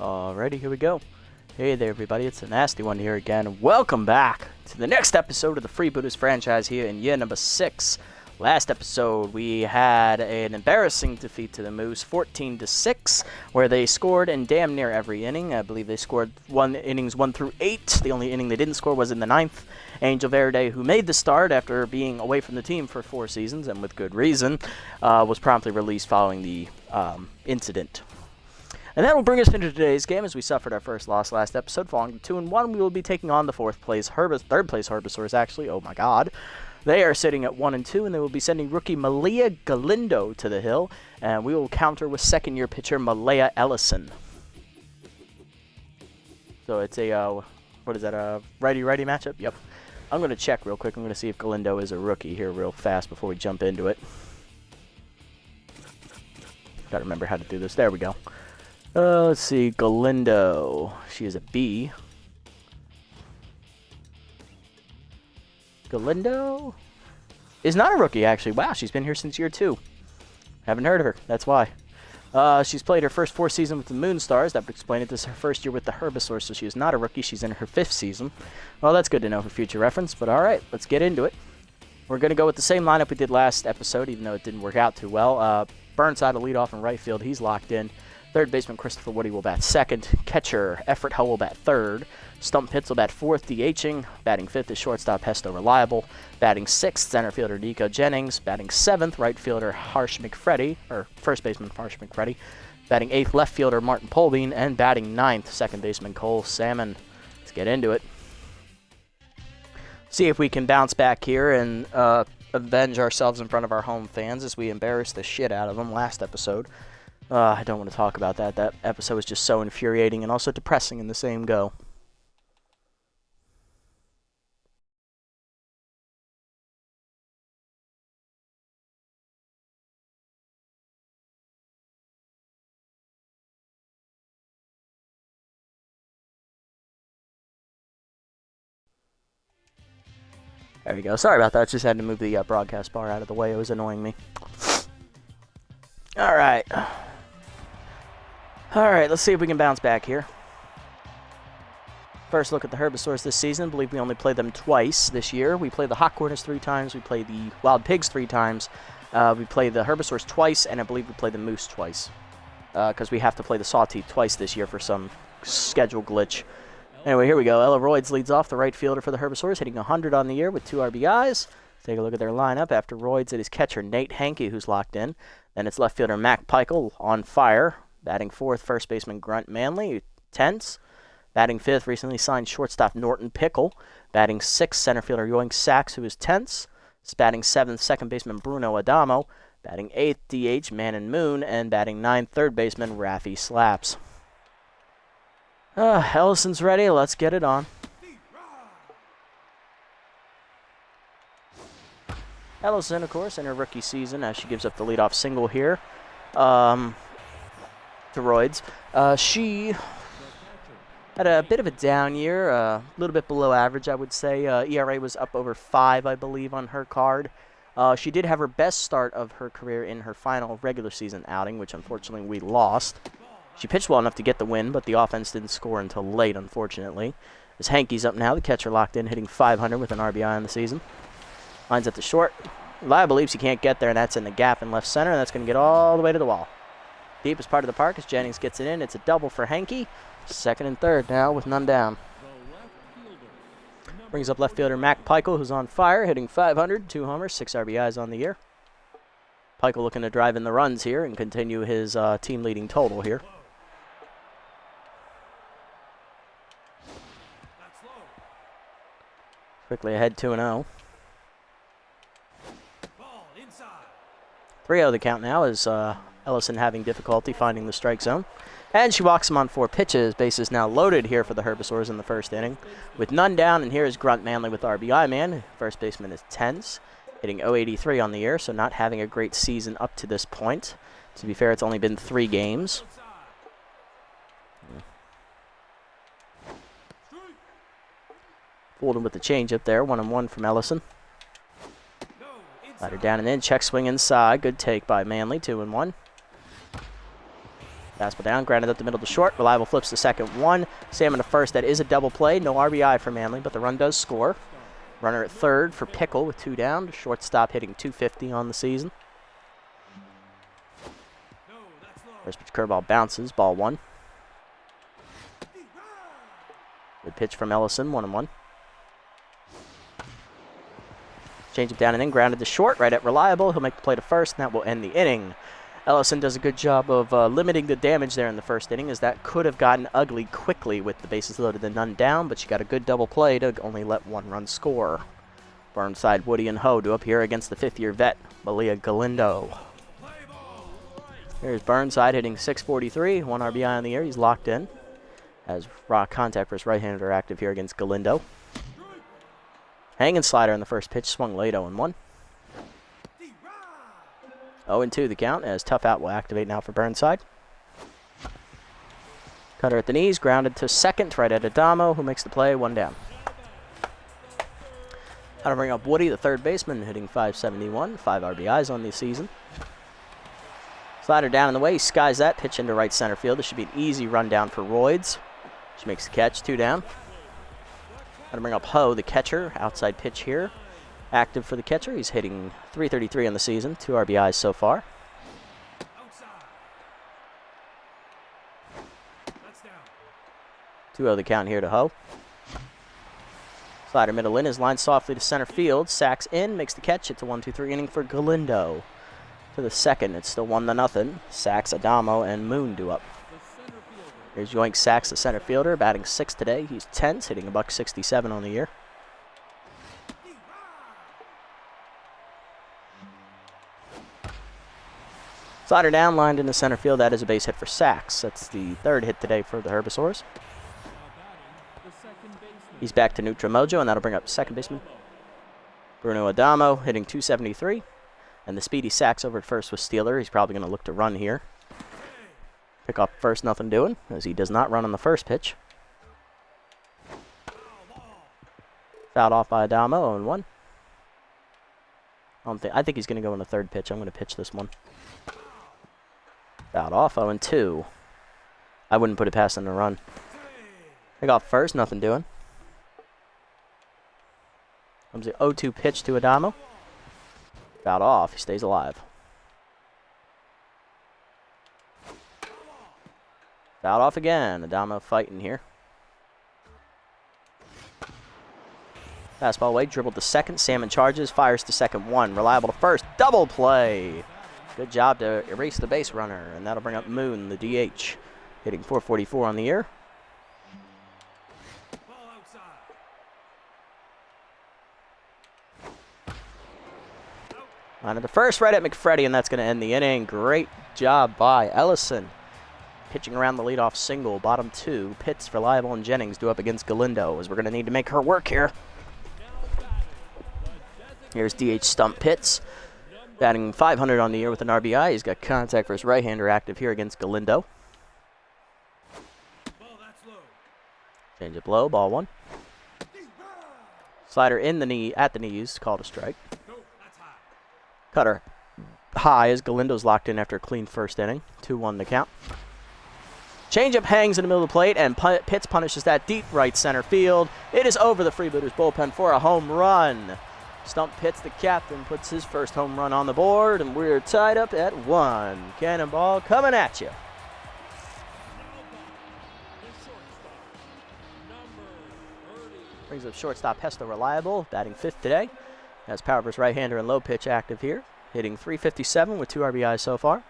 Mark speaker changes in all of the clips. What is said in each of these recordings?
Speaker 1: Alrighty, here we go. Hey there, everybody. It's the Nasty One here again. Welcome back to the next episode of the Freebooters franchise here in year number 6. Last episode, we had an embarrassing defeat to the Moose, 14-6, where they scored in damn near every inning. I believe they scored innings 1 through 8. The only inning they didn't score was in the 9th. Angel Verde, who made the start after being away from the team for 4 seasons, and with good reason, was promptly released following the incident. And that will bring us into today's game as we suffered our first loss last episode. Falling to 2-1, we will be taking on the third place Herbisaurs, actually. Oh my god. They are sitting at 1-2, and they will be sending rookie Malaya Galindo to the hill. And we will counter with second-year pitcher Malaya Ellison. So it's a, what is that, a righty-righty matchup? Yep. I'm going to check real quick. I'm going to see if Galindo is a rookie here real fast before we jump into it. Got to remember how to do this. There we go. Let's see, Galindo. She is a B. Galindo is not a rookie, actually. Wow, she's been here since year 2. Haven't heard of her. That's why. She's played her first 4 seasons with the Moonstars. That would explain it. This is her first year with the Herbisaurs, so she is not a rookie. She's in her 5th season. Well, that's good to know for future reference, but all right, let's get into it. We're going to go with the same lineup we did last episode, even though it didn't work out too well. Burnside will lead off in right field. He's locked in. Third baseman Christopher Woody will bat second. Catcher Everett Hull will bat third. Stump Pitts will bat fourth, DHing. Batting fifth is shortstop Hesto Reliable. Batting sixth, center fielder Nico Jennings. Batting seventh, right fielder Harsh McFreddy, or first baseman Harsh McFreddy. Batting eighth, left fielder Martin Polbean. And batting ninth, second baseman Cole Salmon. Let's get into it. See if we can bounce back here and avenge ourselves in front of our home fans as we embarrassed the shit out of them last episode. I don't want to talk about that. That episode was just so infuriating and also depressing in the same go. There we go. Sorry about that. Just had to move the broadcast bar out of the way. It was annoying me. All right. Alright, let's see if we can bounce back here. First look at the Herbisaurs this season. I believe we only played them twice this year. We played the Hot Corners 3 times. We played the Wild Pigs 3 times. We played the Herbisaurs twice, and I believe we played the Moose twice. Because we have to play the Sawteeth twice this year for some schedule glitch. Anyway, here we go. Ella Royds leads off, the right fielder for the Herbisaurs, hitting 100 on the year with 2 RBIs. Take a look at their lineup. After Royds, it is catcher Nate Hankey who's locked in. Then it's left fielder Mac Peichel on fire. Batting fourth, first baseman Grunt Manley, tense. Batting fifth, recently signed shortstop Norton Pickle. Batting sixth, center fielder Yoink Sachs, who is tense. Batting seventh, second baseman Bruno Adamo. Batting eighth, DH Man Moon. And batting ninth, third baseman Raffy Slaps. Ellison's ready. Let's get it on. Ellison, of course, in her rookie season, as she gives up the leadoff single here. To Royds. She had a bit of a down year, a little bit below average, I would say. ERA was up over 5, I believe, on her card. She did have her best start of her career in her final regular season outing, which unfortunately we lost. She pitched well enough to get the win, but the offense didn't score until late, unfortunately. As Hankey's up now, the catcher locked in, hitting 500 with an RBI on the season. Lines at the short. Eli believes he can't get there, and that's in the gap in left center, and that's going to get all the way to the wall. Deepest part of the park as Jennings gets it in. It's a double for Hankey. Second and third now with none down. Brings up left fielder Mac Peichel, who's on fire, hitting 500, 2 homers, 6 RBIs on the year. Peichel looking to drive in the runs here and continue his team-leading total here. Quickly ahead 2-0. 3-0 the count now is Ellison having difficulty finding the strike zone. And she walks him on 4 pitches. Bases now loaded here for the Herbisaurs in the first inning. With none down, and here is Grunt Manley with RBI man. First baseman is tense, hitting .083 on the year, so not having a great season up to this point. To be fair, it's only been 3 games. Fooled him with the changeup there, 1-1 from Ellison. Ladder down and in, check swing inside. Good take by Manley, 2-1. Fastball down, grounded up the middle to short. Reliable flips the second one. Salmon to first. That is a double play. No RBI for Manly, but the run does score. Runner at third for Pickle with 2 down. Shortstop hitting .250 on the season. First pitch curveball bounces. Ball 1. Good pitch from Ellison. 1-1. Change it down and in. Grounded to short. Right at Reliable. He'll make the play to first, and that will end the inning. Ellison does a good job of limiting the damage there in the first inning, as that could have gotten ugly quickly with the bases loaded and none down, but you got a good double play to only let 1 run score. Burnside, Woody, and Ho do up here against the 5th-year vet, Malia Galindo. Here's Burnside hitting .643, 1 RBI on the year. He's locked in, as rock contact for his right-hander active here against Galindo. Hanging slider in the first pitch, swung late 0-1. 0-2 the count, as tough out will activate now for Burnside. Cutter at the knees, grounded to second, right at Adamo, who makes the play, 1 down. That'll bring up Woody, the third baseman, hitting .571, 5 RBIs on the season. Slider down in the way, he skies that, pitch into right center field. This should be an easy run down for Royds. She makes the catch, 2 down. That'll bring up Ho, the catcher, outside pitch here. Active for the catcher. He's hitting .333 on the season, 2 RBIs so far. 2-0 the count here to Ho. Slider middle in is lined softly to center field. Sacks in, makes the catch. It's a 1-2-3 inning for Galindo. To the second, it's still 1-0. Sacks, Adamo, and Moon do up. Here's Yoink Sacks, the center fielder, batting 6th today. He's 10th, hitting a .167 on the year. Slider down, lined into center field. That is a base hit for Sacks. That's the 3rd hit today for the Herbisaurs. He's back to neutral mojo, and that'll bring up second baseman Bruno Adamo, hitting .273. And the speedy Sacks over at first with Steeler. He's probably going to look to run here. Pick up first, nothing doing, as he does not run on the first pitch. Fouled off by Adamo, 0-1. I think he's going to go on the 3rd pitch. I'm going to pitch this one. Fouled off, 0-2. I wouldn't put it past him to run. Pick off first, nothing doing. Comes the 0-2 pitch to Adamo. Fouled off, he stays alive. Fouled off again. Adamo fighting here. Fastball away, dribbled to second. Salmon charges, fires to second, 1. Reliable to first. Double play. Good job to erase the base runner, and that'll bring up Moon, the DH, hitting .444 on the year. Line of the first, right at McFreddy, and that's going to end the inning. Great job by Ellison. Pitching around the leadoff single, bottom 2. Pitts, Reliable, and Jennings do up against Galindo, as we're going to need to make her work here. Here's DH Stump Pitts, batting .500 on the year with an RBI. He's got contact for his right-hander active here against Galindo. Change up low, ball 1. Slider in the knee, at the knees, called a strike. Cutter high as Galindo's locked in after a clean first inning. 2-1 the count. Changeup hangs in the middle of the plate, and Pitts punishes that deep right center field. It is over the Freebooters bullpen for a home run. Stump Pitts, the captain, puts his first home run on the board, and we're tied up at 1. Cannonball coming at you. Brings up shortstop Hester Reliable, batting 5th today. Has power versus right-hander and low pitch active here, hitting .357 with 2 RBIs so far.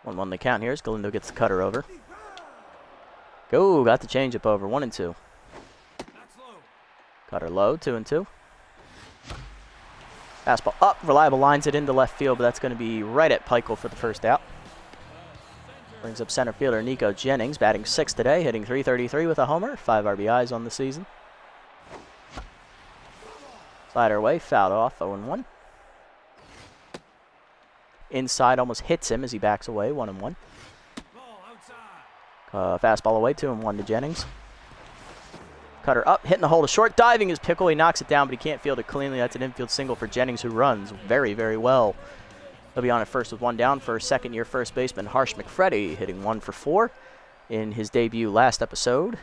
Speaker 1: One the count here as Galindo gets the cutter over. Go, got the changeup over, 1-2. Cutter low, 2-2. Fastball up, Reliable lines it into left field, but that's going to be right at Peichel for the first out. Brings up center fielder Nico Jennings, batting 6th today, hitting .333 with a homer, 5 RBIs on the season. Slider away, fouled off, 0-1. Inside almost hits him as he backs away, 1-1. Fastball away, 2-1 to Jennings. Cutter up, hitting the hole to short. Diving is Pickle. He knocks it down, but he can't field it cleanly. That's an infield single for Jennings, who runs very, very well. He'll be on at first with one down for second-year first baseman Harsh McFreddy, hitting 1 for 4 in his debut last episode.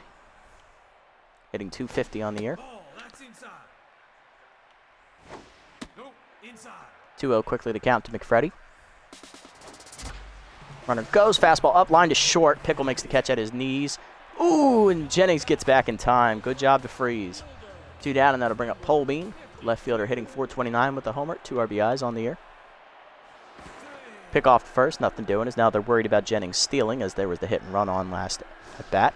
Speaker 1: Hitting .250 on the year. 2-0 quickly to count to McFreddy. Runner goes, fastball up, line to short. Pickle makes the catch at his knees. Ooh, and Jennings gets back in time. Good job to freeze. 2 down, and that'll bring up Polbean. Left fielder hitting .429 with a homer. 2 RBIs on the year. Pick off first, nothing doing, as now they're worried about Jennings stealing, as there was the hit and run on last at bat.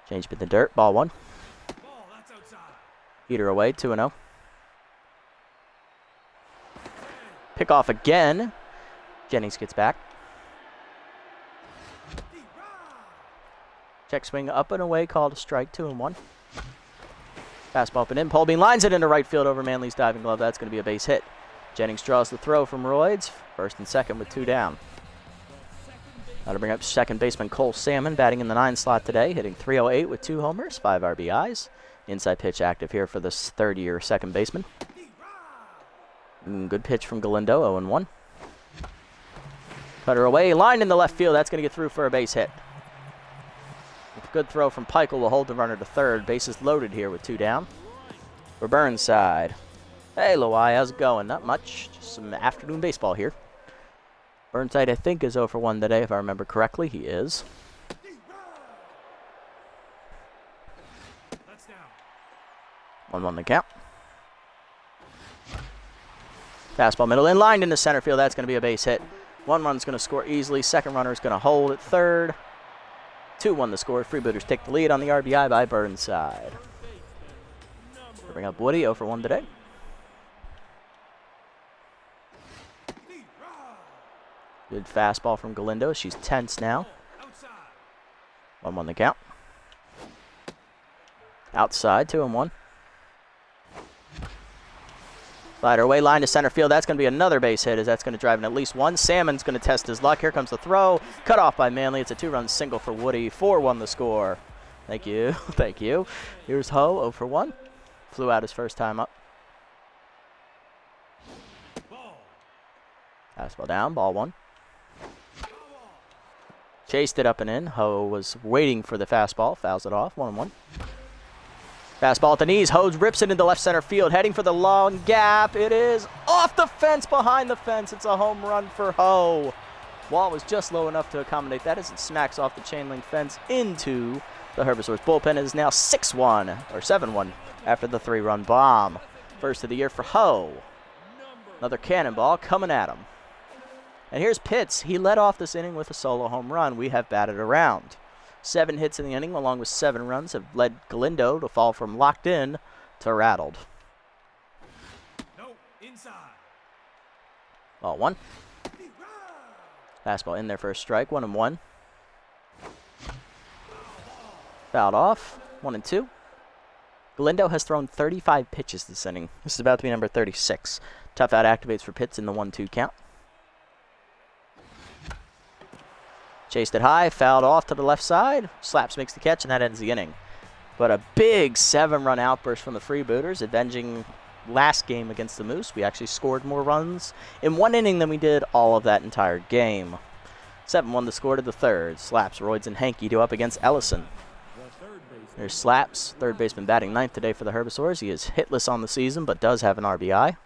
Speaker 1: Change in the dirt, ball 1. Heater away, 2-0. Pick off again. Jennings gets back. Check swing up and away, called a strike, 2-1. Fastball up and in. Polbean lines it into right field over Manley's diving glove. That's going to be a base hit. Jennings draws the throw from Royds. First and second with 2 down. That'll bring up second baseman Cole Salmon, batting in the 9 slot today, hitting .308 with 2 homers, 5 RBIs. Inside pitch active here for this third-year second baseman. Good pitch from Galindo, 0-1. Cutter away, line in the left field. That's going to get through for a base hit. Good throw from Peichel will hold the runner to third. Bases loaded here with 2 down. For Burnside. Hey, Loai, how's it going? Not much. Just some afternoon baseball here. Burnside, I think, is 0 for 1 today, if I remember correctly. He is. 1-1 the count. Fastball middle in, lined into center field. That's going to be a base hit. 1 run's going to score easily. Second runner is going to hold at third. 2-1 the score. Freebooters take the lead on the RBI by Burnside. We'll bring up Woody, 0 for 1 today. Good fastball from Galindo. She's tense now. 1-1 the count. Outside, 2-1. Slider away, line to center field. That's going to be another base hit, as that's going to drive in at least 1. Salmon's going to test his luck. Here comes the throw. Cut off by Manley. It's a 2-run single for Woody. 4-1 the score. Thank you. Thank you. Here's Ho, 0 for 1. Flew out his first time up. Fastball down, ball 1. Chased it up and in. Ho was waiting for the fastball. Fouls it off, 1-1. Fastball at the knees. Ho rips it into left center field, heading for the long gap. It is off the fence, behind the fence. It's a home run for Ho. Wall was just low enough to accommodate that as it smacks off the chain link fence into the Herbisaurs bullpen. It is now 6-1, or 7-1, after the 3-run bomb. First of the year for Ho. Another cannonball coming at him. And here's Pitts. He led off this inning with a solo home run. We have batted around. 7 hits in the inning, along with 7 runs, have led Galindo to fall from locked in to rattled. No, inside. Ball 1. Fastball in there for a strike, 1-1. Fouled off, 1-2. Galindo has thrown 35 pitches this inning. This is about to be number 36. Tough out activates for Pitts in the 1-2 count. Chased it high, fouled off to the left side. Slaps makes the catch, and that ends the inning. But a big 7-run outburst from the Freebooters, avenging last game against the Moose. We actually scored more runs in 1 inning than we did all of that entire game. 7-1 the score to the third. Slaps, Royds, and Hankey do up against Ellison. There's Slaps, third baseman, batting 9th today for the Herbisaurs. He is hitless on the season, but does have an RBI.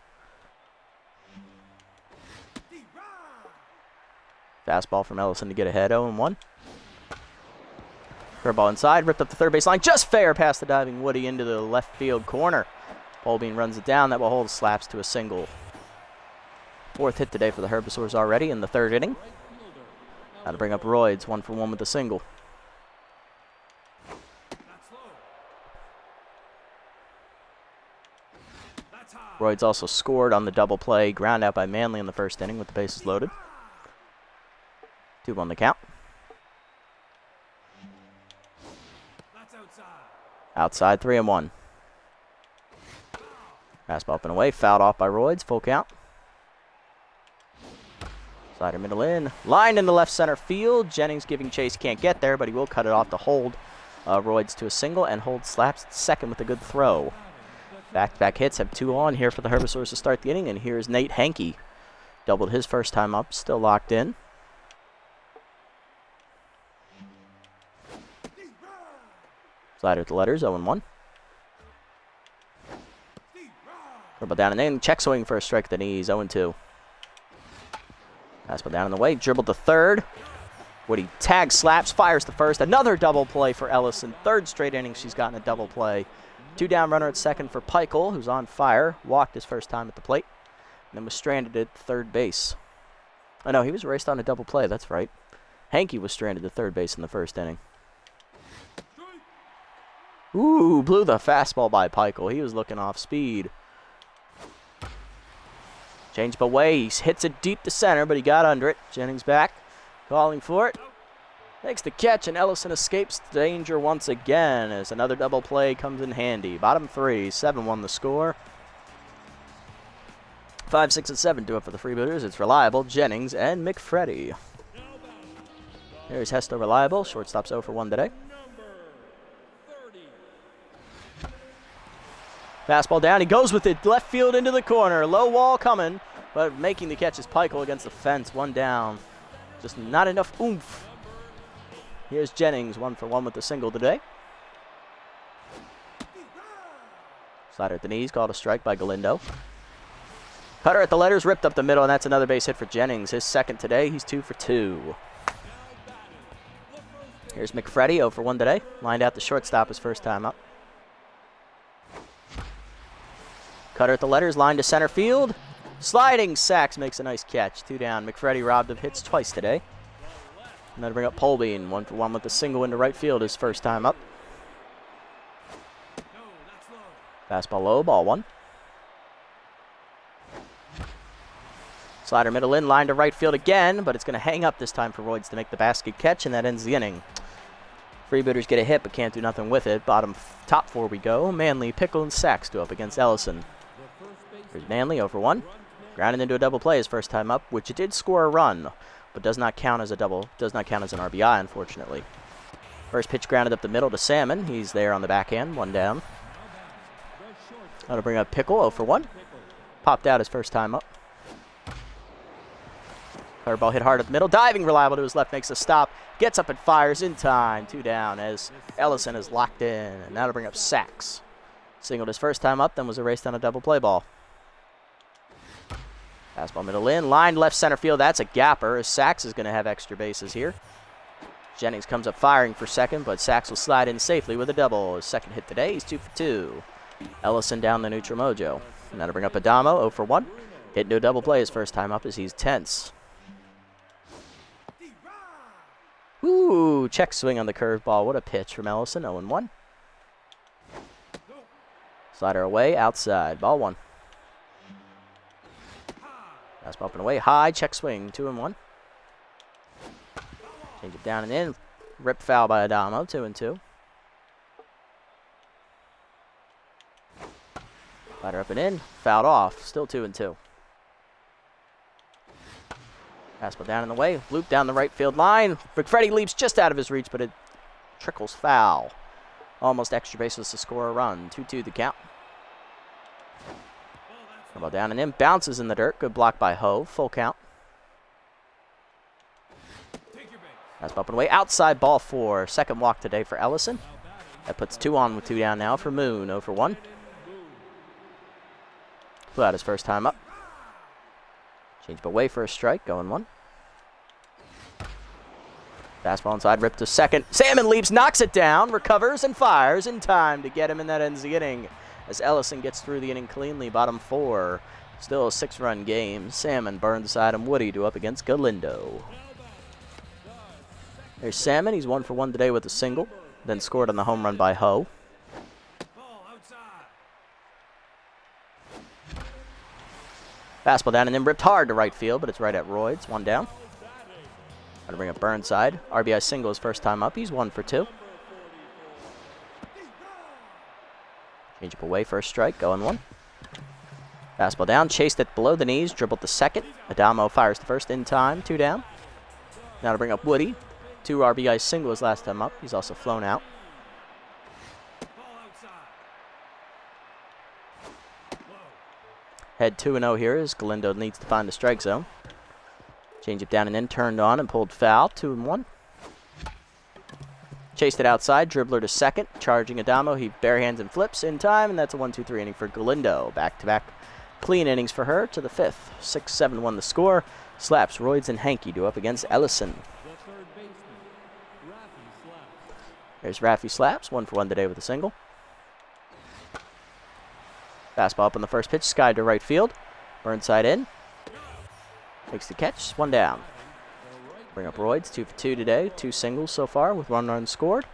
Speaker 1: Fastball from Ellison to get ahead, 0-1. Curveball inside, ripped up the third base line, just fair past the diving Woody into the left field corner. Polbean runs it down, that will hold Slaps to a single. 4th hit today for the Herbisaurs already in the 3rd inning. That'll bring up Royds, 1 for 1 with the single. Royds also scored on the double play, ground out by Manley in the 1st inning with the bases loaded. 2-1 the count. Outside, 3-1. Fastball up and away, fouled off by Royds, full count. Slider middle in, line in the left center field. Jennings giving chase, can't get there, but he will cut it off to hold Royds to a single and holds slaps second with a good throw. Back-to-back hits, have 2 on here for the Herbisaurs to start the inning, and here's Nate Hankey. Doubled his first time up, still locked in. Slider at the letters, 0-1. Dribble down and in, check swing for a strike at the knees, 0-2. Fastball down in the way, dribbled to third. Woody tags, slaps, fires the first. Another double play for Ellison. 3rd straight inning she's gotten a double play. 2 down runner at second for Peichel, who's on fire. Walked his first time at the plate. And then was stranded at third base. Oh no, he was raced on a double play, that's right. Hankey was stranded at third base in the 1st inning. Ooh, blew the fastball by Peichel. He was looking off speed. Changed away, he hits it deep to center, but he got under it. Jennings back. Calling for it. Makes the catch, and Ellison escapes danger once again as another double play comes in handy. Bottom 3, 7-1 the score. 5, 6, and 7 do it for the Freebooters. It's Reliable, Jennings, and McFreddy. Here's Hesto Reliable. Shortstop's 0 for 1 today. Fastball down. He goes with it. Left field into the corner. Low wall coming, but making the catch is Peichel against the fence. 1 down. Just not enough oomph. Here's Jennings, 1 for 1 with the single today. Slider at the knees, called a strike by Galindo. Cutter at the letters, ripped up the middle, and that's another base hit for Jennings. His 2nd today, he's 2 for 2. Here's McFreddy, 0 for 1 today. Lined out the shortstop his first time up. Cutter at the letters, line to center field. Sliding Sachs makes a nice catch. 2 down. McFreddy robbed of hits twice today. And then bring up Polbean, 1 for 1 with the single into right field his first time up. Fastball low, ball 1. Slider middle in, line to right field again, but it's going to hang up this time for Royds to make the basket catch, and that ends the inning. Freebooters get a hit, but can't do nothing with it. Top 4 we go. Manley, Pickle, and Sachs go up against Ellison. Here's Manley, 0 for 1. Grounded into a double play his first time up, which it did score a run, but does not count as a double, does not count as an RBI, unfortunately. First pitch grounded up the middle to Salmon. He's there on the backhand, 1 down. That'll bring up Pickle, 0 for 1. Popped out his first time up. Curveball hit hard at the middle. Diving Reliable to his left, makes a stop. Gets up and fires in time. 2 down as Ellison is locked in. And that'll bring up Sachs. Singled his first time up, then was erased on a double play ball. Fastball middle in, line left center field. That's a gapper, as Sachs is going to have extra bases here. Jennings comes up firing for second, but Sachs will slide in safely with a double. His 2nd hit today, he's 2 for 2. Ellison down the neutral mojo. And that'll bring up Adamo, 0 for 1. Hit into a double play his first time up as he's tense. Ooh, check swing on the curveball. What a pitch from Ellison, 0-1. Slider away, outside, ball 1. Fastball up and away, high, check swing, 2-1. Change it down and in. Rip foul by Adamo, 2-2. Slider up and in, fouled off, still 2-2. Fastball down in the way, loop down the right field line. McFreddy leaps just out of his reach, but it trickles foul. Almost extra bases to score a run, 2-2 the count. Ball down and in, bounces in the dirt. Good block by Ho. Full count. Fastball up and away. Outside, ball 4. 2nd walk today for Ellison. That puts 2 on with 2 down now for Moon. 0 for 1. Flew out his first time up. Change away for a strike. Going 1. Fastball inside, ripped to second. Salmon leaps, knocks it down, recovers, and fires in time to get him, and that ends the inning. As Ellison gets through the inning cleanly, bottom 4. Still a 6-run game. Salmon, Burnside, and Woody do up against Galindo. There's Salmon. He's 1 for 1 today with a single. Then scored on the home run by Ho. Fastball down and then ripped hard to right field, but it's right at Royds. 1 down. Got to bring up Burnside. RBI single his first time up. He's 1 for 2. Change up away for a strike, going 1. Fastball down, chased it below the knees, dribbled the second. Adamo fires the first in time, 2 down. Now to bring up Woody. 2 RBI single his last time up. He's also flown out. Head 2-0 here as Galindo needs to find the strike zone. Change it down and in, turned on and pulled foul. 2-1. Chased it outside, dribbler to second, charging Adamo. He barehands and flips in time, and that's a 1-2-3 inning for Galindo. Back-to-back clean innings for her to the fifth. 6-7-1 the score. Slaps, Royds, and Hankey do up against Ellison. There's Raffy Slaps, 1-for-1 today with a single. Fastball up on the first pitch, sky to right field. Burnside in. Makes the catch, one down. Bring up Royds, 2-for-2 today. 2 singles so far with 1 run scored.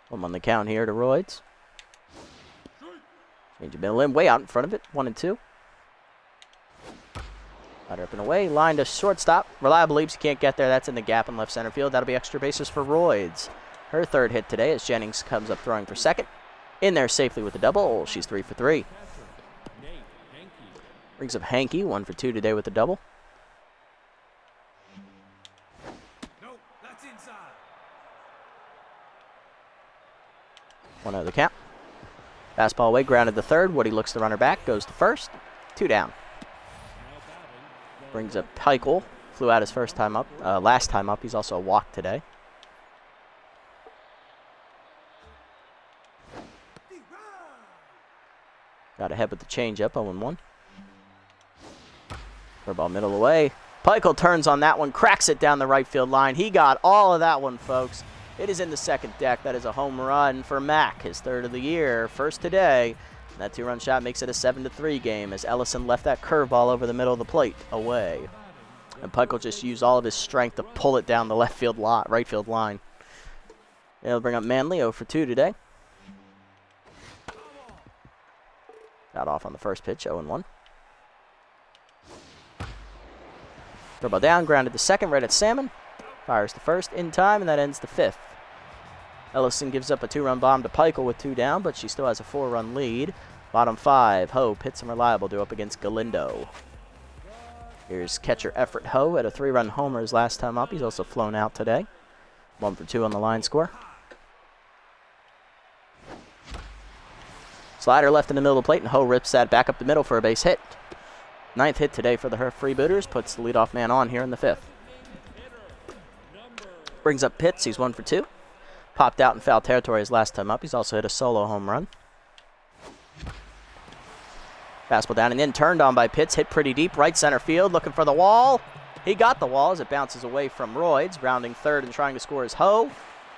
Speaker 1: One on the count here to Royds. Change of middle in, way out in front of it, 1-2. Rider up and away, line to shortstop. Reliable leaps, can't get there. That's in the gap in left center field. That'll be extra bases for Royds. Her third hit today as Jennings comes up throwing for second. In there safely with a double. She's 3-for-3. Brings up Hankey, 1-for-2 today with a double.
Speaker 2: No, that's inside.
Speaker 1: 1 out of the count. Fastball away, grounded to third. Woody looks the runner back, goes to first. 2 down. Brings up Peichel. Flew out his first time up, last time up. He's also a walk today. Got ahead with the changeup, 0-1. Curveball middle away. Peichel turns on that one, cracks it down the right field line. He got all of that one, folks. It is in the second deck. That is a home run for Mack, his third of the year, first today. And that 2-run shot makes it a 7-3 game as Ellison left that curveball over the middle of the plate away. And Peichel just used all of his strength to pull it down the right field line. They'll bring up Manley, 0-for-2 today. Got off on the first pitch, 0-1. Curveball down, grounded to second, right at Salmon. Fires to first in time, and that ends the fifth. Ellison gives up a 2-run bomb to Peichel with 2 down, but she still has a 4-run lead. Bottom 5, Ho, Pitts, and Reliable do up against Galindo. Here's catcher Everett Ho at a 3-run homer his last time up. He's also flown out today. 1-for-2 on the line score. Slider left in the middle of the plate, and Ho rips that back up the middle for a base hit. 9th hit today for the Freebooters, puts the leadoff man on here in the 5th. Brings up Pitts, he's 1-for-2. Popped out in foul territory his last time up. He's also hit a solo home run. Fastball down and in, turned on by Pitts, hit pretty deep, right center field, looking for the wall. He got the wall as it bounces away from Royds, rounding third and trying to score is Ho.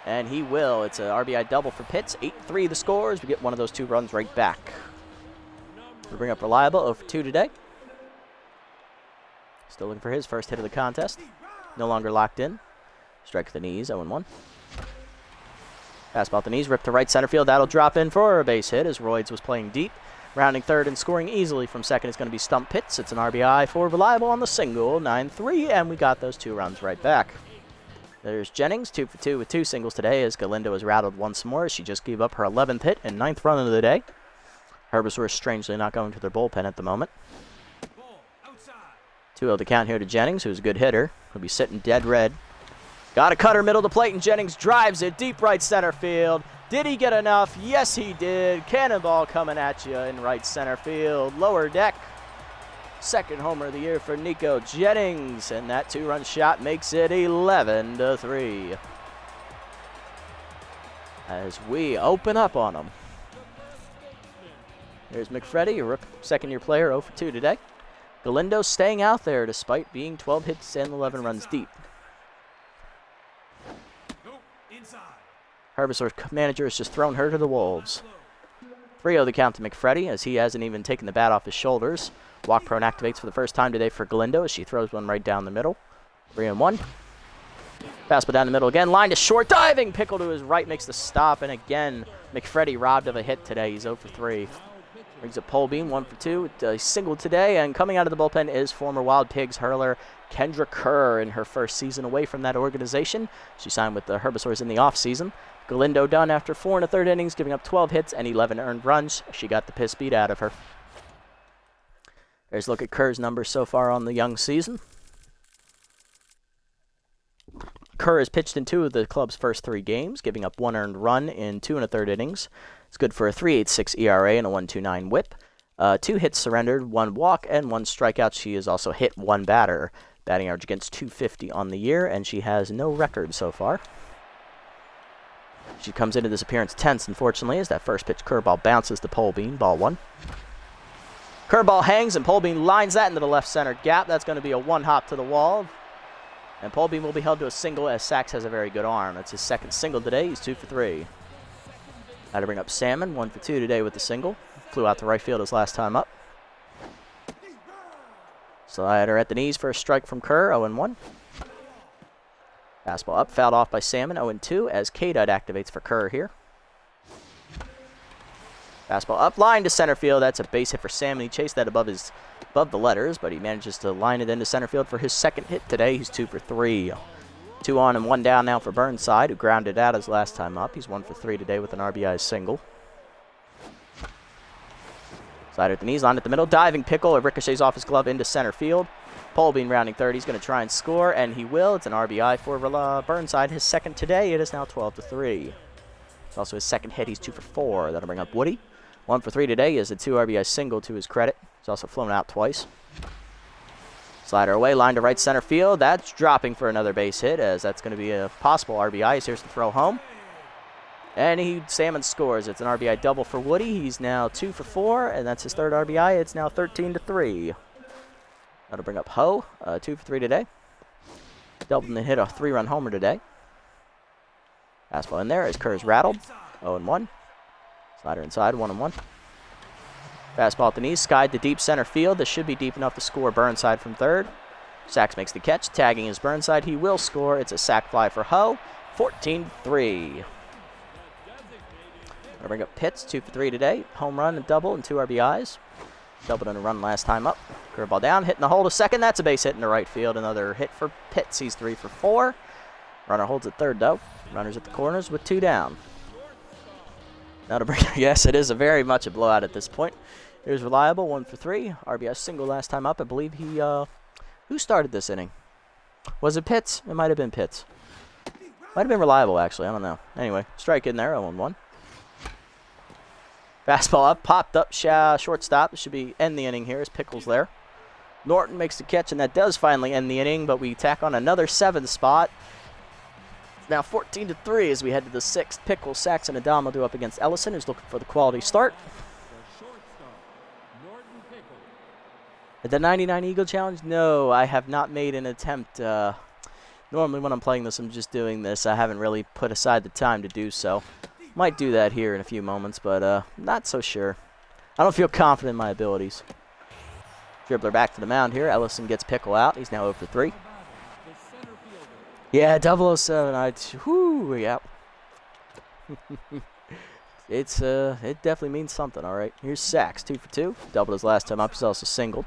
Speaker 1: And he will. It's an RBI double for Pitts. 8-3 the scores. We get one of those 2 runs right back. We bring up Reliable, 0-for-2 today. Still looking for his first hit of the contest. No longer locked in. Strike at the knees, 0-1. Fastball at the knees, ripped to right center field. That'll drop in for a base hit as Royds was playing deep. Rounding third and scoring easily from second is going to be Stump Pitts. It's an RBI for Reliable on the single, 9-3, and we got those 2 runs right back. There's Jennings, 2-for-2 with 2 singles today as Galindo is rattled once more as she just gave up her 11th hit and 9th run of the day. Herbivores strangely not going to their bullpen at the moment. 2-0 the count here to Jennings, who's a good hitter. He'll be sitting dead red. Got a cutter middle to plate, and Jennings drives it deep right center field. Did he get enough? Yes, he did. Cannonball coming at you in right center field. Lower deck. Second homer of the year for Nico Jennings, and that 2-run shot makes it 11-3. As we open up on them. There's McFreddy, a second-year player, 0-for-2 today. Galindo staying out there despite being 12 hits and 11 runs deep. Herbivores manager has just thrown her to the wolves. 3-0 the count to McFreddy as he hasn't even taken the bat off his shoulders. Walk prone activates for the first time today for Galindo as she throws one right down the middle. 3-1. Fastball down the middle again. Line to short. Diving. Pickle to his right makes the stop. And again, McFreddy robbed of a hit today. He's 0-for-3. Brings a pole beam, 1-for-2. With a single today. And coming out of the bullpen is former Wild Pigs hurler Kendra Kerr in her first season away from that organization. She signed with the Herbivores in the offseason. Galindo done after 4 1/3 innings, giving up 12 hits and 11 earned runs. She got the piss beat out of her. There's a look at Kerr's numbers so far on the young season. Kerr has pitched in 2 of the club's first 3 games, giving up 1 earned run in 2 1/3 innings. It's good for a 3.86 ERA and a 1.29 WHIP. 2 hits surrendered, 1 walk, and 1 strikeout. She has also hit 1 batter, batting average against .250 on the year, and she has no record so far. She comes into this appearance tense, unfortunately, as that first pitch curveball bounces to Polbean, ball 1. Curveball hangs, and Polbean lines that into the left center gap. That's going to be a 1-hop to the wall. And Polbean will be held to a single, as Sachs has a very good arm. That's his second single today. He's 2 for 3. Had to bring up Salmon, 1 for 2 today with the single. Flew out to right field his last time up. Slider at the knees for a strike from Kerr, 0-1. Fastball up, fouled off by Salmon, 0-2, as K-Dud activates for Kerr here. Fastball up, line to center field. That's a base hit for Salmon. He chased that above the letters, but he manages to line it into center field for his second hit today. He's 2 for 3. 2 on and 1 down now for Burnside, who grounded out his last time up. He's 1 for 3 today with an RBI single. Slider at the knees, line at the middle. Diving pickle. It ricochets off his glove into center field. Polbean rounding third. He's going to try and score, and he will. It's an RBI for Burnside. His second today. It is now 12 to 3. It's also his second hit. He's 2 for 4. That'll bring up Woody. 1 for 3 today is a 2 RBI single to his credit. He's also flown out twice. Slider away, line to right center field. That's dropping for another base hit, as that's going to be a possible RBI. He's here to throw home. And Salmon scores. It's an RBI double for Woody. He's now 2 for 4, and that's his third RBI. It's now 13 to 3. That'll bring up Ho, 2 for 3 today. Doubled and hit a 3-run homer today. Fastball in there as Kerr's rattled, 0-1. Slider inside, 1-1. Fastball at the knees, skied to deep center field. This should be deep enough to score Burnside from third. Sachs makes the catch, tagging his Burnside. He will score. It's a sac fly for Ho, 14-3. I'll bring up Pitts, 2 for 3 today. Home run, a double, and 2 RBIs. Doubled and a run last time up. Curveball down, hitting the hole to second. That's a base hit in the right field. Another hit for Pitts. He's 3 for 4. Runner holds at third, though. Runners at the corners with 2 down. Now to bring, yes, it is very much a blowout at this point. Here's Reliable, 1 for 3. RBI single last time up. I believe he, who started this inning? Was it Pitts? It might have been Pitts. Might have been Reliable, actually. I don't know. Anyway, strike in there, 0-1. Fastball up, popped up, shortstop. This should be end the inning here as Pickles there. Norton makes the catch, and that does finally end the inning, but we tack on another 7th spot. It's now 14 to 3 as we head to the 6th. Pickles, Sachs, and Adamo do up against Ellison, who's looking for the quality start. At the 99 Eagle Challenge? No, I have not made an attempt. Normally when I'm playing this, I'm just doing this. I haven't really put aside the time to do so. Might do that here in a few moments, but not so sure. I don't feel confident in my abilities. Dribbler back to the mound here. Ellison gets Pickle out. He's now 0 for 3. Yeah, 007. Whoo, yeah. It definitely means something, all right. Here's Sachs, 2 for 2. Doubled his last time up. He's also singled.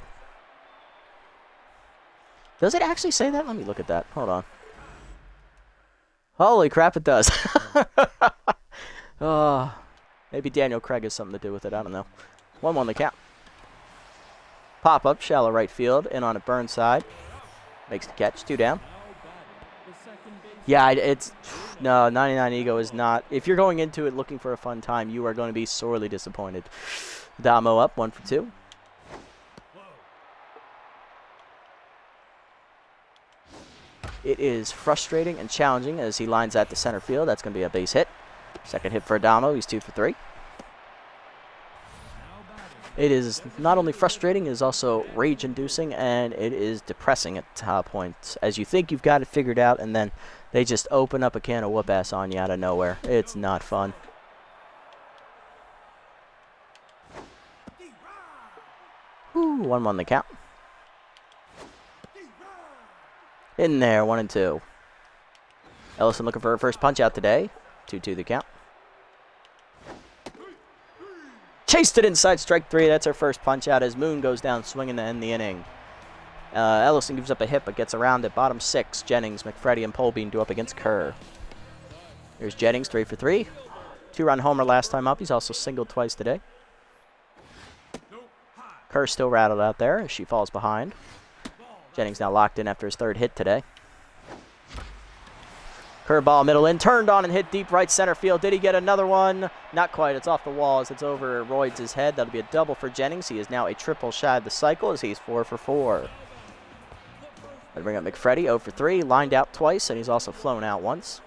Speaker 1: Does it actually say that? Let me look at that. Hold on. Holy crap, it does. Maybe Daniel Craig has something to do with it. I don't know. 1-1 the count. Pop up, shallow right field. In on a Burnside. Makes the catch. 2 down. Yeah, no, 99 Ego is not. If you're going into it looking for a fun time, you are going to be sorely disappointed. Damo up, 1 for 2. It is frustrating and challenging as he lines at the center field. That's going to be a base hit. Second hit for Adamo. He's 2 for 3. It is not only frustrating, it is also rage-inducing, and it is depressing at points. As you think you've got it figured out, and then they just open up a can of whoop-ass on you out of nowhere. It's not fun. Whew, 1-1 the count. In there, 1-2. Ellison looking for her first punch out today. 2-2 the count. Chased it inside, strike 3. That's her first punch out as Moon goes down swinging to end the inning. Ellison gives up a hit but gets around it. Bottom 6, Jennings, McFreddy, and Polbean do up against Kerr. Here's Jennings, 3 for 3. 2-run homer last time up. He's also singled twice today. Kerr still rattled out there as she falls behind. Jennings now locked in after his third hit today. Curveball middle in, turned on and hit deep right center field. Did he get another one? Not quite. It's off the wall as it's over Royds' head. That'll be a double for Jennings. He is now a triple shy of the cycle as he's 4 for 4. That'll bring up McFreddy, 0 for 3. Lined out twice, and he's also flown out once.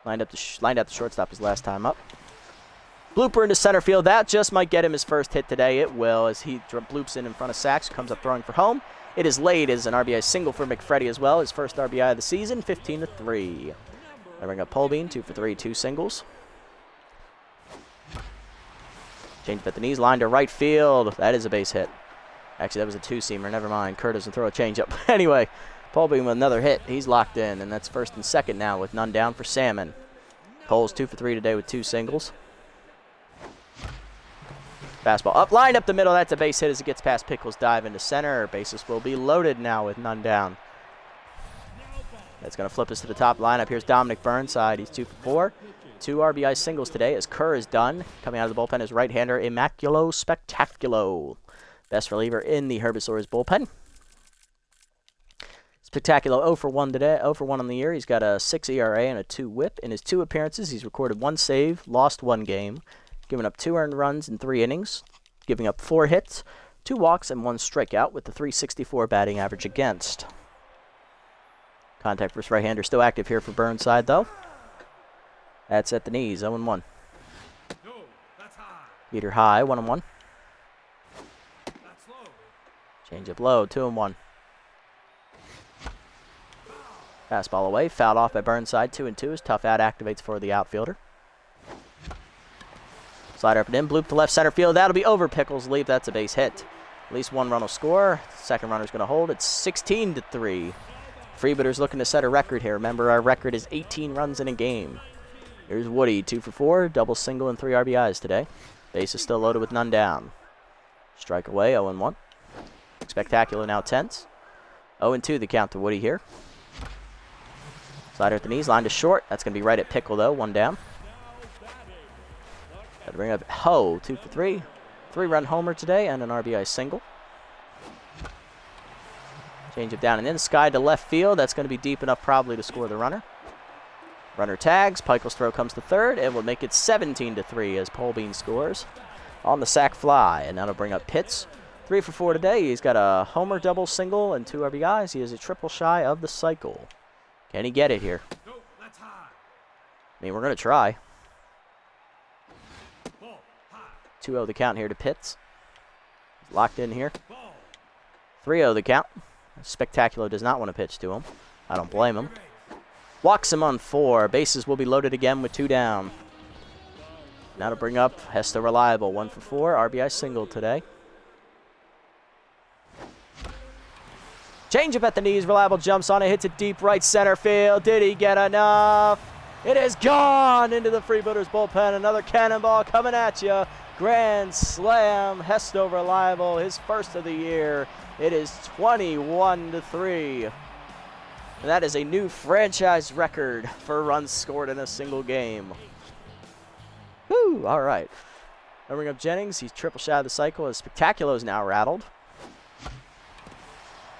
Speaker 1: Lined out the shortstop his last time up. Blooper into center field. That just might get him his first hit today. It will as he bloops in front of Sachs, who comes up throwing for home. It is laid as an RBI single for McFreddy as well. His first RBI of the season, 15 to 3. I bring up Polbean, 2 for 3, 2 singles. Change at the knees, line to right field. That is a base hit. Actually, that was a two-seamer. Never mind. Kerr doesn't throw a changeup. Anyway, Polbean with another hit. He's locked in, and that's first and second now with none down for Salmon. Cole's 2 for 3 today with 2 singles. Fastball up, lined up the middle. That's a base hit as it gets past Pickles' dive into center. Bases will be loaded now with none down. That's going to flip us to the top lineup. Here's Dominic Burnside. He's 2 for 4. 2 RBI singles today as Kerr is done. Coming out of the bullpen is right-hander Immaculo Spectaculo. Best reliever in the Herbisaurs bullpen. Spectaculo 0 for 1 today, 0 for 1 on the year. He's got a 6 ERA and a 2 WHIP. In his 2 appearances, he's recorded 1 save, lost 1 game. Giving up 2 earned runs in 3 innings, giving up 4 hits, 2 walks, and 1 strikeout with the .364 batting average against. Contact versus right-hander still active here for Burnside, though. That's at the knees, 0-1.
Speaker 2: No, that's high.
Speaker 1: Meter high, 1-1.
Speaker 2: That's low.
Speaker 1: Change up low, 2-1. Fastball away, fouled off by Burnside, 2-2 as tough out activates for the outfielder. Slider up and in, bloop to left center field. That'll be over Pickles' leap. That's a base hit. At least 1 run will score. Second runner's going to hold. It's 16 to 3. Freebooters looking to set a record here. Remember, our record is 18 runs in a game. Here's Woody, 2 for 4, double single and 3 RBIs today. Base is still loaded with none down. Strike away, 0-1. Spectacular now tense. 0-2 the count to Woody here. Slider at the knees, line to short. That's going to be right at Pickle, though, 1 down. Got to bring up Ho, 2 for 3. 3-run homer today and an RBI single. Change it down and in. Sky to left field. That's going to be deep enough probably to score the runner. Runner tags. Pikel's throw comes to third and will make it 17 to 3 as Polbean scores on the sac fly. And that'll bring up Pitts. 3 for 4 today. He's got a homer, double, single, and 2 RBIs. He is a triple shy of the cycle. Can he get it here?
Speaker 2: No, that's high.
Speaker 1: I mean, we're going to try.
Speaker 2: Ball, high.
Speaker 1: 2-0 the count here to Pitts. He's locked in here.
Speaker 2: Ball.
Speaker 1: 3-0 the count. Spectacular does not want to pitch to him. I don't blame him. Walks him on 4. Bases will be loaded again with 2 down. Now to bring up Hesta Reliable. 1 for 4. RBI single today. Change up at the knees. Reliable jumps on it. Hits it deep right center field. Did he get enough? It is gone into the Freebooters bullpen. Another cannonball coming at you. Grand slam. Hesto Reliable. His first of the year. It is 21 to 3. And that is a new franchise record for runs scored in a single game. Woo! All right. I'll bring up Jennings. He's triple shy of the cycle. His Spectacular is now rattled.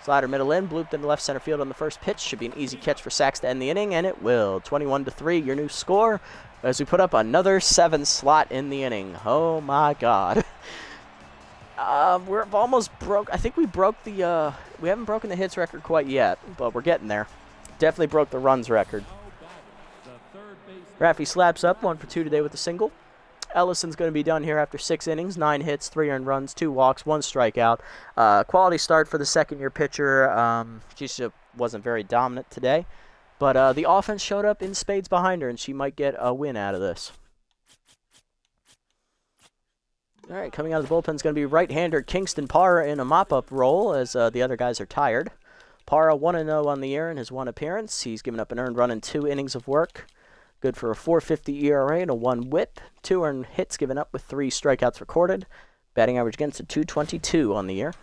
Speaker 1: Slider middle in, blooped into left center field on the first pitch. Should be an easy catch for Sachs to end the inning, and it will. 21 to 3, your new score, as we put up another 7 slot in the inning. Oh my God. We're almost broke. I think we broke the, we haven't broken the hits record quite yet, but we're getting there. Definitely broke the runs record. Raffy slaps up, 1 for 2 today with a single. Ellison's going to be done here after 6 innings, 9 hits, 3 earned runs, 2 walks, 1 strikeout. Quality start for the second-year pitcher. She just wasn't very dominant today. But the offense showed up in spades behind her, and she might get a win out of this. All right, coming out of the bullpen is going to be right-hander Kingston Parra in a mop-up role as the other guys are tired. Parra 1-0 on the year in his 1 appearance. He's given up an earned run in 2 innings of work. Good for a 4.50 ERA and a 1 WHIP. 2 earned hits given up with 3 strikeouts recorded. Batting average against a 222 on the year.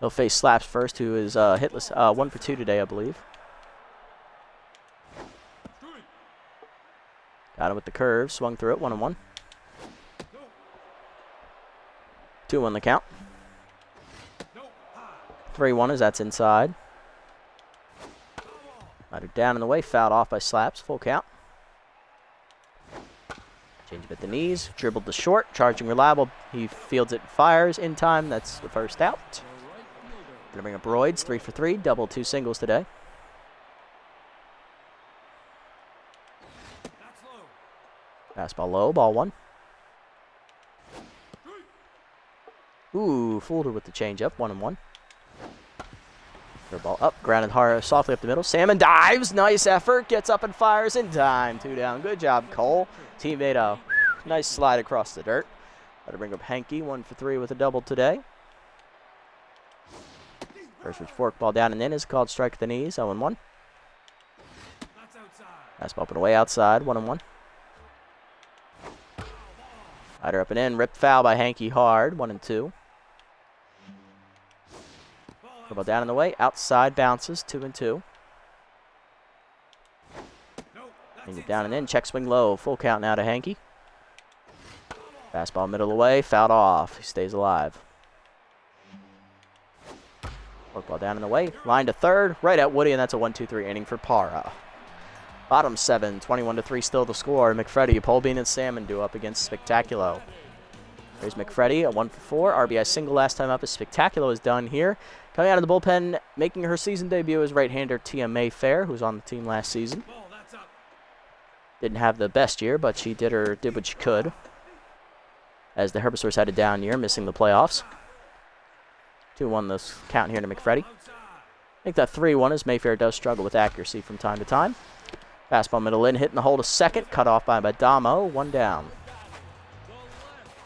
Speaker 1: He'll face Slaps first, who is hitless, 1 for 2 today, I believe. Got him with the curve, swung through it, 1-1. 2-1 the count. 3-1 as that's inside. Got her down in the way, fouled off by Slaps, full count. Change up at the knees, dribbled the short, charging reliable. He fields it and fires in time. That's the first out. Gonna bring up Royds, 3 for 3, double 2 singles today. Fastball low, ball 1. Ooh, fooled her with the changeup, 1-1. Ball up, grounded hard, softly up the middle. Salmon dives, nice effort, gets up and fires in time. 2 down, good job, Cole. Teammate, nice slide across the dirt. Got to bring up Henke, 1 for 3 with a double today. First pitch forkball down and in is called strike at the knees, 0-1. Fastball up and away outside, 1-1. Slider up and in, ripped foul by Henke hard, 1-2. Ball down in the way, outside bounces, 2-2. And get down and in, check swing low, full count now to Henke. Fastball middle away, fouled off, he stays alive. Ball down in the way, line to third, right at Woody, and that's a 1-2-3 inning for Para. Bottom 7, 21-3 still the score. McFreddy, Polbean, and Salmon do up against Spectaculo. There's McFreddy, a 1 for 4. RBI single last time up as Spectaculo is done here. Coming out of the bullpen, making her season debut is right-hander Tia Mayfair, who was on the team last season. Didn't have the best year, but she did what she could. As the Herbivores had a down year, missing the playoffs. 2-1 this count here to McFreddy. I think that 3-1 as Mayfair does struggle with accuracy from time to time. Fastball middle in, hitting the hole to second, cut off by Badamo, 1 down.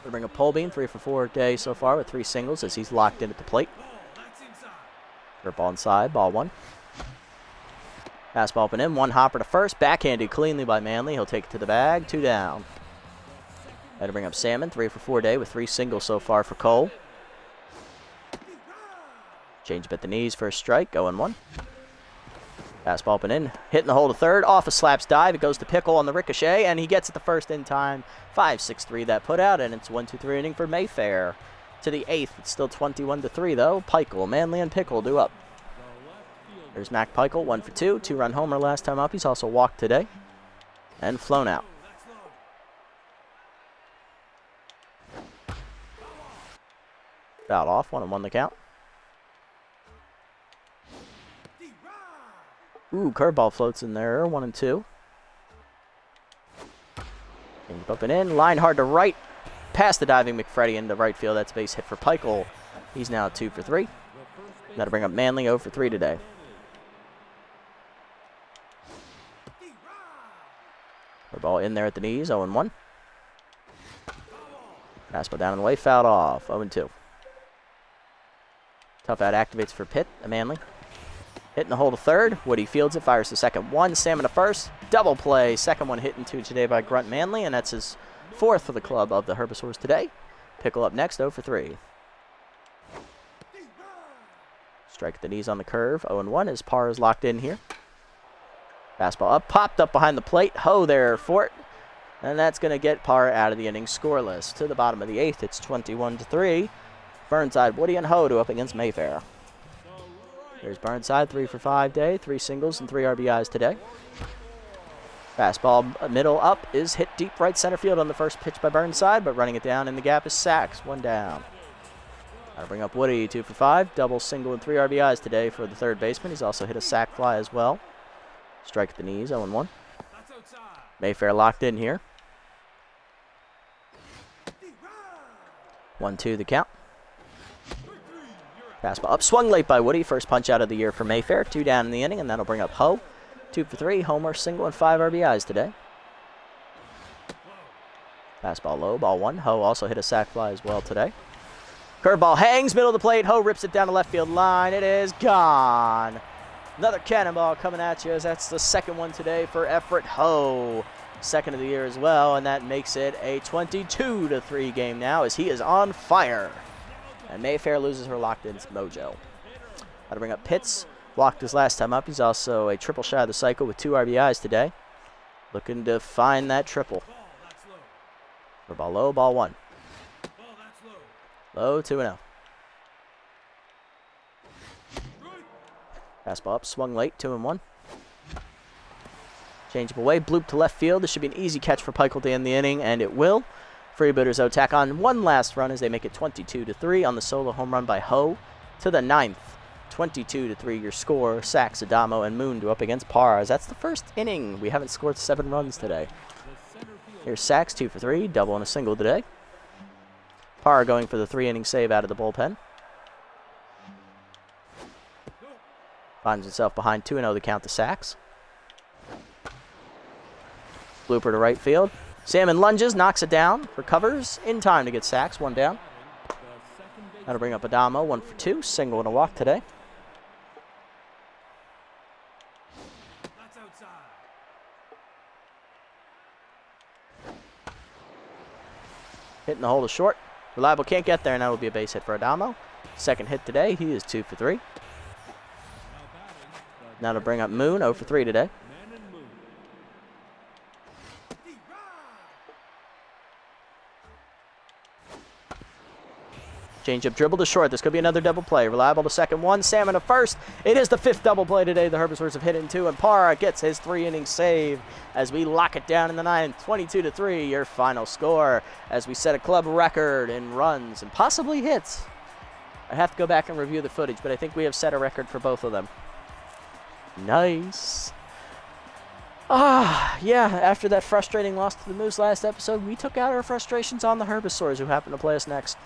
Speaker 1: We'll bring up Polbean, 3 for 4 day so far with 3 singles as he's locked in at the plate. Ball inside, ball 1. Fastball up and in, 1 hopper to first, backhanded cleanly by Manley. He'll take it to the bag, 2 down. Got to bring up Salmon, 3 for 4 day with 3 singles so far for Cole. Change up at the knees for a strike, 0-1. Fastball up and in, hitting the hole to third, off a Slaps dive. It goes to Pickle on the ricochet, and he gets it the first in time. 5-6-3 that put out, and it's 1-2-3 inning for Mayfair. To the 8th, it's still 21-3 though. Pikel, Manley, and Pickle do up. There's Mac Pikel, 1 for 2, 2-run homer last time up. He's also walked today and flown out. Fouled off, 1-1 the count. Ooh, curveball floats in there, 1-2. And up and in, line hard to right. Past the diving McFreddy into right field. That's a base hit for Pikel. He's now 2 for 3. Got to bring up Manley, 0 for 3 today. Ball in there at the knees, 0-1. Fastball down in the way, fouled off, 0-2. Tough out activates for Pitt, Manley. Hitting the hole to third. Woody fields it, fires the second 1. Salmon to first. Double play. Second one hitting 2 today by Grunt Manley, and that's his 4th for the club of the Herbivores today. Pickle up next, 0 for 3. Strike at the knees on the curve, 0-1 as Parr is locked in here. Fastball up, popped up behind the plate. Ho there for it. And that's going to get Parr out of the inning scoreless. To the bottom of the 8th, it's 21-3. Burnside, Woody, and Hodo up against Mayfair. There's Burnside, 3 for 5 day, 3 singles and 3 RBIs today. Fastball middle up is hit deep right center field on the first pitch by Burnside, but running it down in the gap is Sachs, 1 down. I'll bring up Woody, 2 for 5, double, single, and 3 RBIs today for the third baseman. He's also hit a sac fly as well. Strike at the knees, 0-1. Mayfair locked in here. 1-2 the count. Fastball up, swung late by Woody. First punch out of the year for Mayfair. 2 down in the inning, and that'll bring up Ho. 2 for 3, homer, single, and 5 RBIs today. Fastball low, ball 1. Ho also hit a sac fly as well today. Curveball hangs, middle of the plate. Ho rips it down the left field line. It is gone. Another cannonball coming at you as that's the second one today for Everett Ho. Second of the year as well, and that makes it a 22-3 game now as he is on fire. And Mayfair loses her locked-in mojo. Got to bring up Pitts. Walked his last time up. He's also a triple shy of the cycle with 2 RBIs today. Looking to find that triple. For ball low, ball 1. Low, 2-0. Fastball up, swung late, 2-1. Changeable away, bloop to left field. This should be an easy catch for Peichel to end the inning, and it will. Freebooters, though, tack on one last run as they make it 22-3 on the solo home run by Ho to the 9th. 22-3 your score. Sachs, Adamo, and Moon do up against Pars. That's the first inning. We haven't scored 7 runs today. Here's Sachs, 2 for 3, double and a single today. Parr going for the 3-inning save out of the bullpen. Finds himself behind 2-0 the count to Sachs. Blooper to right field. Salmon lunges, knocks it down, recovers in time to get Sachs, 1 down. That'll bring up Adamo, 1 for 2, single and a walk today.
Speaker 2: That's outside.
Speaker 1: Hitting the hole to short. Reliable can't get there, and that will be a base hit for Adamo. Second hit today, he is 2 for 3. Now to bring up Moon, 0 for 3 today. Change-up dribble to short. This could be another double play. Reliable to second, 1. Salmon to first. It is the 5th double play today. The Herbivores have hit in 2, and Parra gets his 3-inning save as we lock it down in the 9th. 22-3, your final score, as we set a club record in runs and possibly hits. I have to go back and review the footage, but I think we have set a record for both of them. Nice. Yeah, after that frustrating loss to the Moose last episode, we took out our frustrations on the Herbivores, who happened to play us next.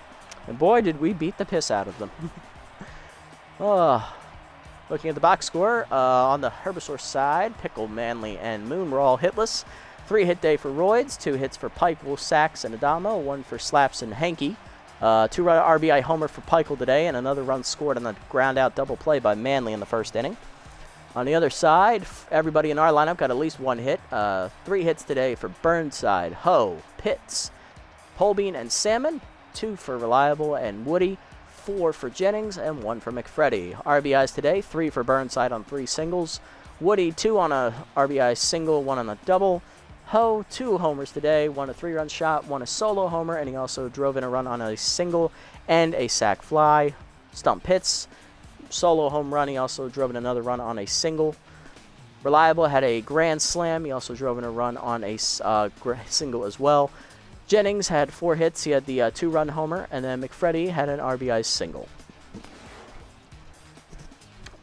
Speaker 1: And boy, did we beat the piss out of them. Looking at the box score, on the Herbivore side, Pickle, Manly, and Moon were all hitless. 3-hit day for Roids, 2 hits for Peichel, Sachs, and Adamo, 1 for Slaps and Henke. 2-run RBI homer for Peichel today, and another run scored on the ground-out double play by Manly in the first inning. On the other side, everybody in our lineup got at least 1 hit. 3 hits today for Burnside, Ho, Pitts, Polbean, and Salmon. 2 for Reliable and Woody, 4 for Jennings, and 1 for McFreddy. RBIs today, 3 for Burnside on 3 singles. Woody, 2 on a RBI single, 1 on a double. Ho, 2 homers today, 1 a 3-run shot, 1 a solo homer, and he also drove in a run on a single and a sac fly. Stump hits, solo home run, he also drove in another run on a single. Reliable had a grand slam, he also drove in a run on a single as well. Jennings had 4 hits. He had the 2-run homer, and then McFreddy had an RBI single.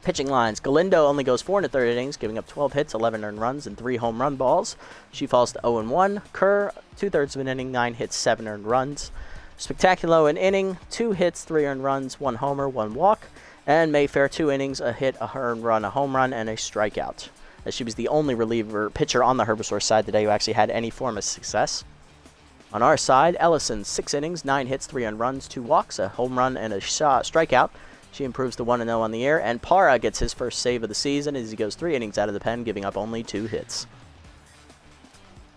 Speaker 1: Pitching lines. Galindo only goes 4 in the 3rd innings, giving up 12 hits, 11 earned runs, and 3 home run balls. She falls to 0-1. Kerr, 2/3 of an inning, 9 hits, 7 earned runs. Spectacular an inning, 2 hits, 3 earned runs, 1 homer, 1 walk. And Mayfair, 2 innings, a hit, a earned run, a home run, and a strikeout. As she was the only reliever pitcher on the Herbivore side today who actually had any form of success. On our side, Ellison, 6 innings, 9 hits, 3 earned runs, 2 walks, a home run, and a strikeout. She improves to 1-0 on the year, and Parra gets his first save of the season as he goes 3 innings out of the pen, giving up only 2 hits.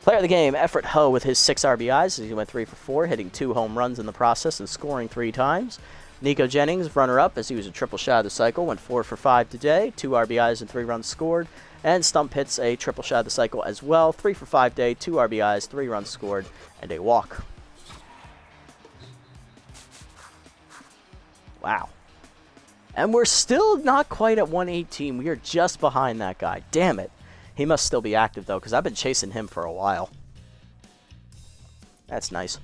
Speaker 1: Player of the game, Everett Ho with his 6 RBIs as he went 3 for 4, hitting 2 home runs in the process and scoring 3 times. Nico Jennings, runner-up as he was a triple shot of the cycle, went 4 for 5 today, 2 RBIs and 3 runs scored. And Stump hits a triple shot of the cycle as well. 3 for 5 day, 2 RBIs, 3 runs scored, and a walk. Wow. And we're still not quite at 118. We are just behind that guy. Damn it. He must still be active, though, because I've been chasing him for a while. That's nice.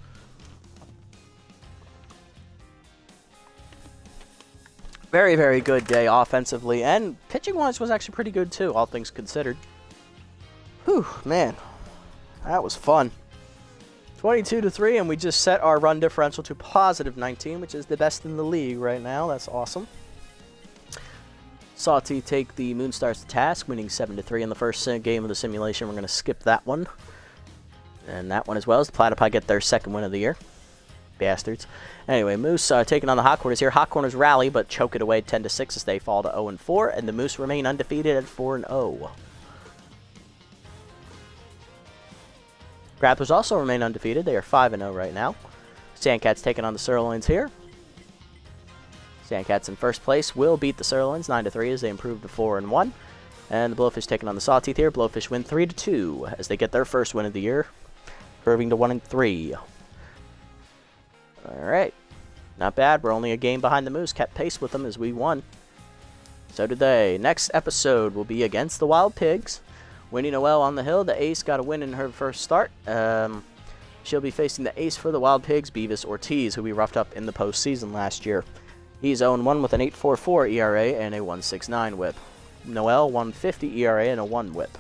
Speaker 1: Very, very good day offensively, and pitching-wise was actually pretty good, too, all things considered. Whew, man. That was fun. 22-3, and we just set our run differential to positive 19, which is the best in the league right now. That's awesome. Salty take the Moonstars to task, winning 7-3 in the first game of the simulation. We're going to skip that one. And that one as well, as the Platypi get their second win of the year. Bastards. Anyway, Moose taking on the Hot Corners here. Hot Corners rally, but choke it away 10-6 as they fall to 0-4, and the Moose remain undefeated at 4-0. Grapplers also remain undefeated. They are 5-0 right now. Sandcats taking on the Sirloins here. Sandcats in first place will beat the Sirloins 9-3 as they improve to 4-1. And the Blowfish taking on the Sawteeth here. Blowfish win 3-2 as they get their first win of the year, curving to 1-3. Alright. Not bad. We're only a game behind the Moose. Kept pace with them as we won. So did they. Next episode will be against the Wild Pigs. Winnie Noel on the hill. The ace got a win in her first start. She'll be facing the ace for the Wild Pigs, Beavis Ortiz, who we roughed up in the postseason last year. He's 0-1 with an 8.44 ERA and a 1.69 whip. Noel, 1.50 ERA and a 1 whip.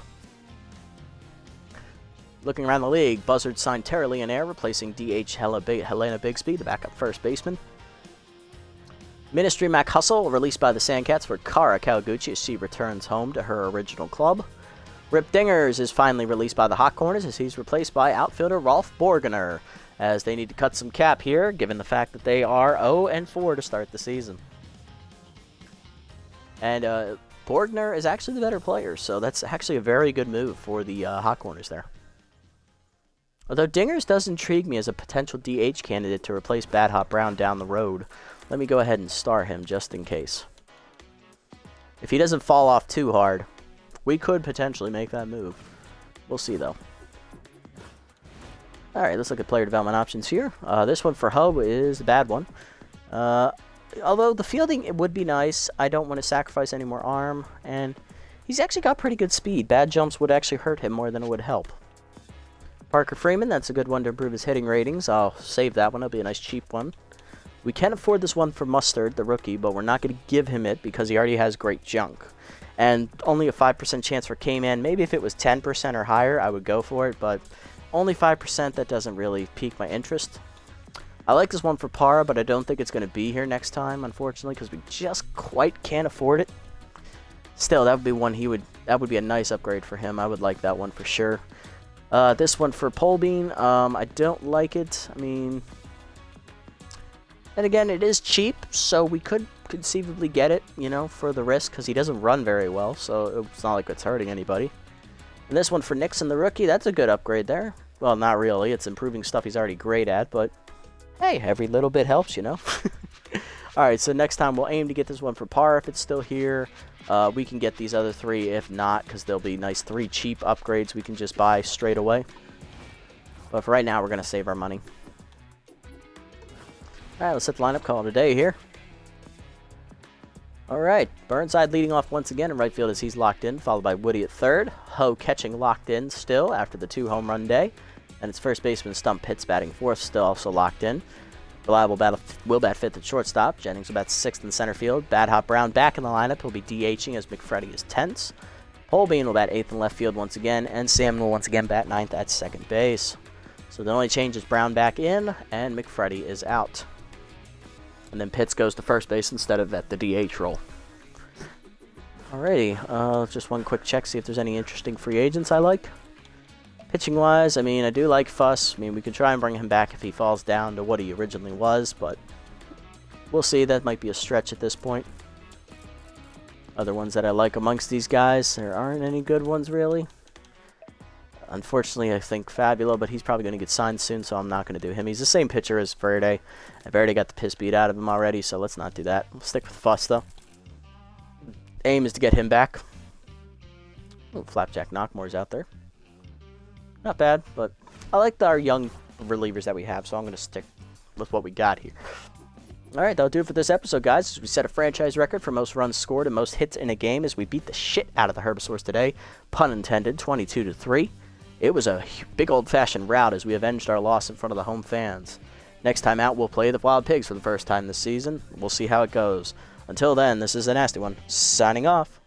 Speaker 1: Looking around the league, Buzzard signed Terry Leonaire, replacing DH Helena Bigsby, the backup first baseman. Ministry Mac Hustle, released by the Sandcats for Kara Kawaguchi as she returns home to her original club. Rip Dingers is finally released by the Hot Corners as he's replaced by outfielder Rolf Borgener, as they need to cut some cap here, given the fact that they are 0-4 to start the season. And Borgener is actually the better player, so that's actually a very good move for the Hot Corners there. Although Dingers does intrigue me as a potential DH candidate to replace Bad Hot Brown down the road, let me go ahead and star him just in case. If he doesn't fall off too hard, we could potentially make that move. We'll see, though. Alright, let's look at player development options here. This one for Hub is a bad one. Although the fielding, it would be nice. I don't want to sacrifice any more arm, and he's actually got pretty good speed. Bad jumps would actually hurt him more than it would help. Parker Freeman, that's a good one to improve his hitting ratings. I'll save that one. It'll be a nice cheap one. We can afford this one for Mustard, the rookie, but we're not going to give him it because he already has great junk. And only a 5% chance for K-Man. Maybe if it was 10% or higher, I would go for it, but only 5%, that doesn't really pique my interest. I like this one for Para, but I don't think it's going to be here next time, unfortunately, because we just quite can't afford it. Still, that would be one that would be a nice upgrade for him. I would like that one for sure. This one for Polbean, I don't like it. I mean, and again, it is cheap, so we could conceivably get it, you know, for the risk, because he doesn't run very well, so it's not like it's hurting anybody. And this one for Nixon, the rookie, that's a good upgrade there. Well, not really. It's improving stuff he's already great at, but hey, every little bit helps, you know. Alright, so next time we'll aim to get this one for par if it's still here. We can get these other three if not, because they'll be nice 3 cheap upgrades we can just buy straight away. But for right now, we're going to save our money. Alright, let's set the lineup call today here. Alright, Burnside leading off once again in right field as he's locked in, followed by Woody at third. Ho catching locked in still after the 2-home run day. And it's first baseman Stump Pitts batting fourth, still also locked in. Reliable will bat fifth at shortstop. Jennings will bat sixth in center field. Bad Hot Brown back in the lineup. He'll be DHing as McFreddy is tense. Polbean will bat eighth in left field once again. And Sam will once again bat ninth at second base. So the only change is Brown back in and McFreddy is out. And then Pitts goes to first base instead of at the DH role. Alrighty, just one quick check, see if there's any interesting free agents I like. Pitching-wise, I mean, I do like Fuss. I mean, we could try and bring him back if he falls down to what he originally was, but we'll see. That might be a stretch at this point. Other ones that I like amongst these guys, there aren't any good ones, really. Unfortunately, I think Fabulo, but he's probably going to get signed soon, so I'm not going to do him. He's the same pitcher as Verde. Verde got the piss beat out of him already, so let's not do that. We'll stick with Fuss, though. Aim is to get him back. Ooh, Flapjack Knockmore's out there. Not bad, but I like our young relievers that we have, so I'm going to stick with what we got here. Alright, that'll do it for this episode, guys. We set a franchise record for most runs scored and most hits in a game as we beat the shit out of the Herbivores today. Pun intended, 22-3. It was a big old-fashioned rout as we avenged our loss in front of the home fans. Next time out, we'll play the Wild Pigs for the first time this season. We'll see how it goes. Until then, this is the Nasty One, signing off.